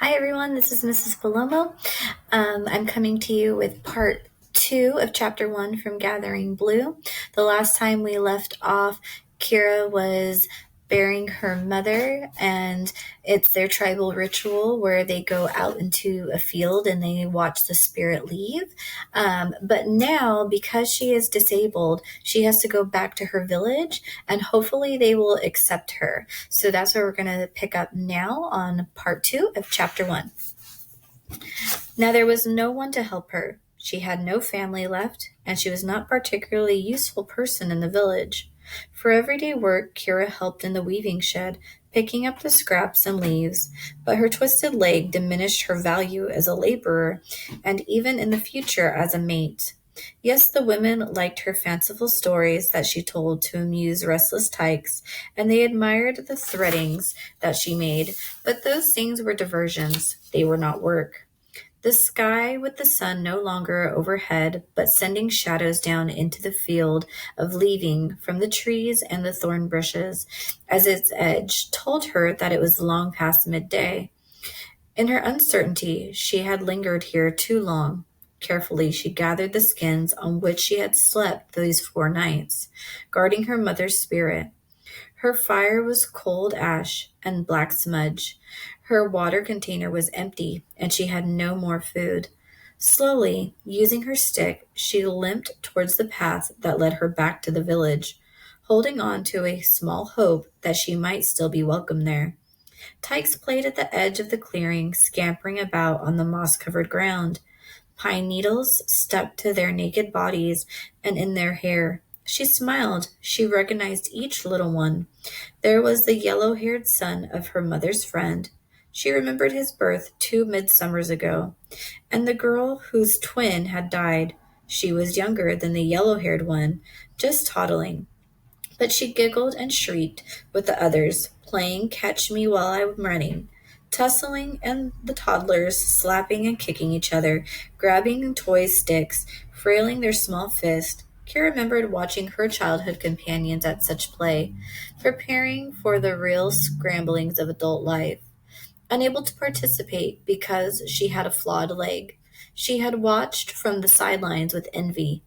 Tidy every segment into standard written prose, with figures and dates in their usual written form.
Hi everyone, this is Mrs. Palomo. I'm coming to you with part 2 of chapter 1 from Gathering Blue. The last time we left off, Kira was burying her mother, and it's their tribal ritual where they go out into a field and they watch the spirit leave. But now, because she is disabled, she has to go back to her village, and hopefully they will accept her. So that's where we're going to pick up now on part 2 of chapter 1. Now there was no one to help her. She had no family left, and she was not a particularly useful person in the village. For everyday work, Kira helped in the weaving shed, picking up the scraps and leaves, but her twisted leg diminished her value as a laborer and even in the future as a mate. Yes, the women liked her fanciful stories that she told to amuse restless tykes, and they admired the threadings that she made, but those things were diversions. They were not work. The sky with the sun no longer overhead, but sending shadows down into the field of leaving from the trees and the thorn bushes, as its edge told her that it was long past midday. In her uncertainty, she had lingered here too long. Carefully, she gathered the skins on which she had slept these 4 nights, guarding her mother's spirit. Her fire was cold ash and black smudge. Her water container was empty, and she had no more food. Slowly, using her stick, she limped towards the path that led her back to the village, holding on to a small hope that she might still be welcome there. Tykes played at the edge of the clearing, scampering about on the moss-covered ground. Pine needles stuck to their naked bodies and in their hair. She smiled. She recognized each little one. There was the yellow-haired son of her mother's friend. She remembered his birth 2 midsummers ago, and the girl whose twin had died. She was younger than the yellow-haired one, just toddling. But she giggled and shrieked with the others, playing catch me while I'm running, tussling and the toddlers slapping and kicking each other, grabbing toy sticks, frailing their small fists. Kira remembered watching her childhood companions at such play, preparing for the real scramblings of adult life. Unable to participate because she had a flawed leg, she had watched from the sidelines with envy.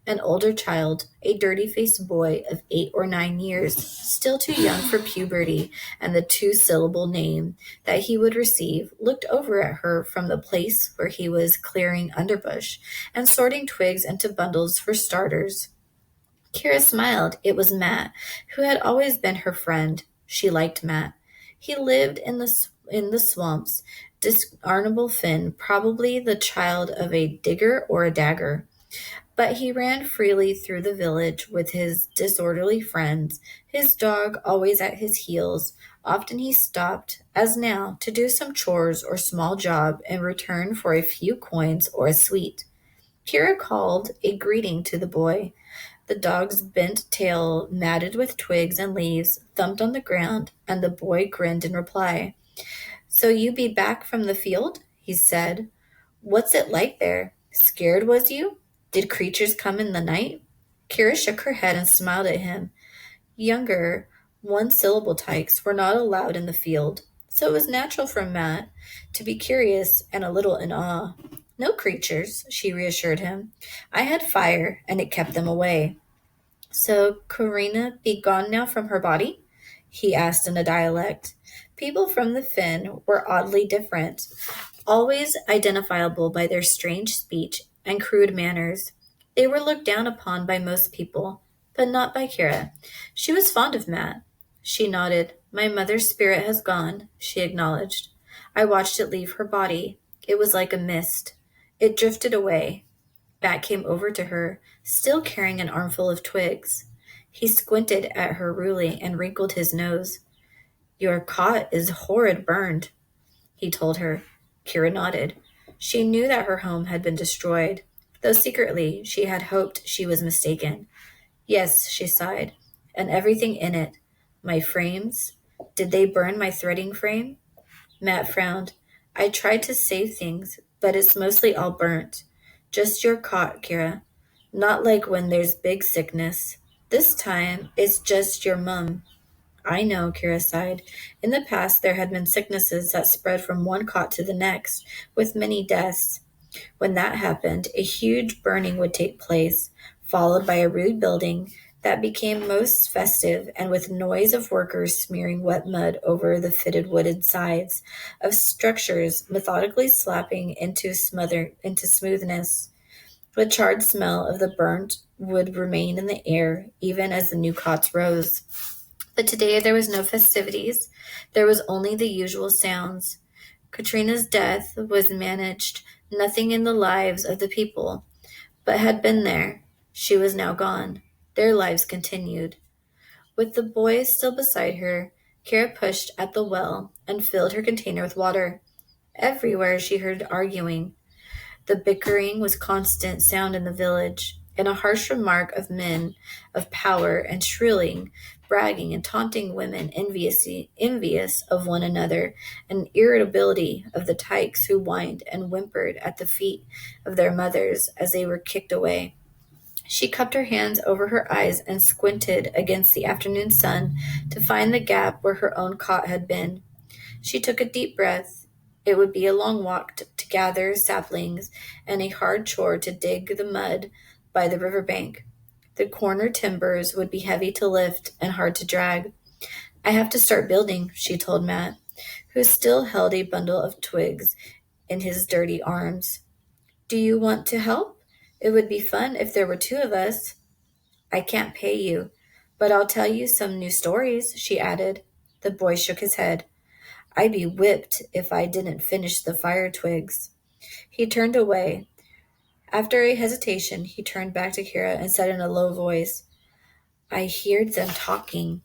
An older child, a dirty-faced boy of 8 or 9 years, still too young for puberty and the 2-syllable name that he would receive, looked over at her from the place where he was clearing underbush and sorting twigs into bundles for starters. Kira smiled. It was Matt, who had always been her friend. She liked Matt. He lived in the swamps, dishonorable Finn, probably the child of a digger or a dagger. But he ran freely through the village with his disorderly friends, his dog always at his heels. Often he stopped, as now, to do some chores or small job in return for a few coins or a sweet. Kira called a greeting to the boy. The dog's bent tail, matted with twigs and leaves, thumped on the ground, and the boy grinned in reply. "So you be back from the field?" he said. "What's it like there? Scared was you? Did creatures come in the night?" Kira shook her head and smiled at him. Younger, 1-syllable tykes were not allowed in the field, so it was natural for Matt to be curious and a little in awe. "No creatures," she reassured him. "I had fire, and it kept them away." "So Karina be gone now from her body?" he asked in a dialect. People from the Finn were oddly different, always identifiable by their strange speech and crude manners. They were looked down upon by most people, but not by Kira. She was fond of Matt. She nodded. "My mother's spirit has gone," she acknowledged. "I watched it leave her body. It was like a mist. It drifted away." Matt came over to her, still carrying an armful of twigs. He squinted at her ruefully and wrinkled his nose. "Your cot is horrid burned," he told her. Kira nodded. She knew that her home had been destroyed, though secretly she had hoped she was mistaken. "Yes," she sighed, "and everything in it. My frames. Did they burn my threading frame?" Matt frowned. "I tried to save things, but it's mostly all burnt. Just your cot, Kira. Not like when there's big sickness. This time, it's just your mum." I know, Kira sighed. In the past, there had been sicknesses that spread from one cot to the next, with many deaths. When that happened, a huge burning would take place, followed by a rude building that became most festive and with noise of workers smearing wet mud over the fitted wooden sides of structures, methodically slapping into smoothness. The charred smell of the burnt would remain in the air even as the new cots rose. But today there was no festivities. There was only the usual sounds. Katrina's death was managed, nothing in the lives of the people, but had been there. She was now gone. Their lives continued. With the boy still beside her, Kara pushed at the well and filled her container with water. Everywhere she heard arguing. The bickering was constant sound in the village, and a harsh remark of men of power and shrilling, bragging and taunting women envious of one another, and irritability of the tykes who whined and whimpered at the feet of their mothers as they were kicked away. She cupped her hands over her eyes and squinted against the afternoon sun to find the gap where her own cot had been. She took a deep breath. It would be a long walk to gather saplings and a hard chore to dig the mud by the river bank. The corner timbers would be heavy to lift and hard to drag. I have to start building, she told Matt, who still held a bundle of twigs in his dirty arms. Do you want to help? It would be fun if there were two of us. I can't pay you, but I'll tell you some new stories, she added. The boy shook his head. I'd be whipped if I didn't finish the fire twigs. He turned away. After a hesitation, he turned back to Kira and said in a low voice, I heard them talking.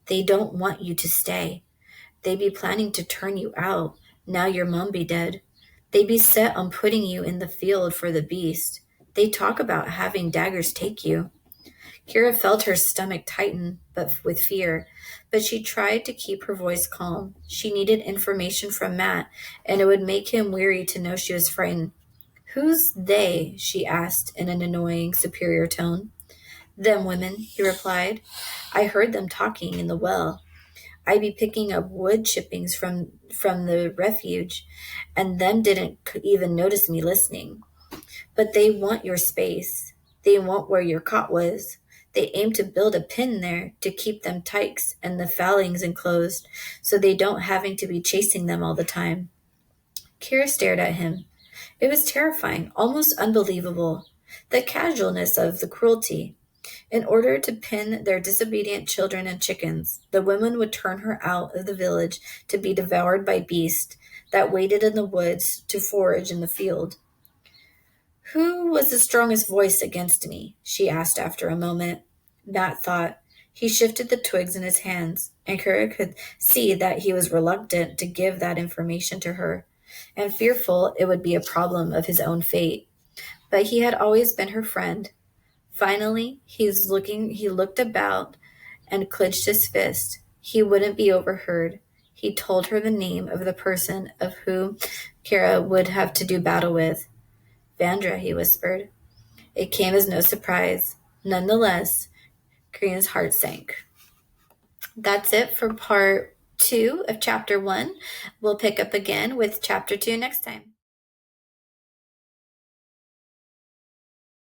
They don't want you to stay. They be planning to turn you out, now your mom be dead. They be set on putting you in the field for the beast. They talk about having daggers take you. Kira felt her stomach tighten with fear, but she tried to keep her voice calm. She needed information from Matt, and it would make him weary to know she was frightened. Who's they? She asked in an annoying, superior tone. Them women, he replied. I heard them talking in the well. I be picking up wood chippings from the refuge, and them didn't even notice me listening. But they want your space. They want where your cot was. They aim to build a pen there to keep them tykes and the fowlings enclosed, so they don't having to be chasing them all the time. Kira stared at him. It was terrifying, almost unbelievable. The casualness of the cruelty. In order to pin their disobedient children and chickens, the women would turn her out of the village to be devoured by beasts that waited in the woods to forage in the field. Who was the strongest voice against me? She asked after a moment. Matt thought. He shifted the twigs in his hands, and Kira could see that he was reluctant to give that information to her, and fearful it would be a problem of his own fate. But he had always been her friend. Finally, he looked about and clenched his fist. He wouldn't be overheard. He told her the name of the person of whom Kira would have to do battle with. Vandra, he whispered. It came as no surprise. Nonetheless, Karina's heart sank. That's it for part 2 of chapter 1. We'll pick up again with chapter 2 next time.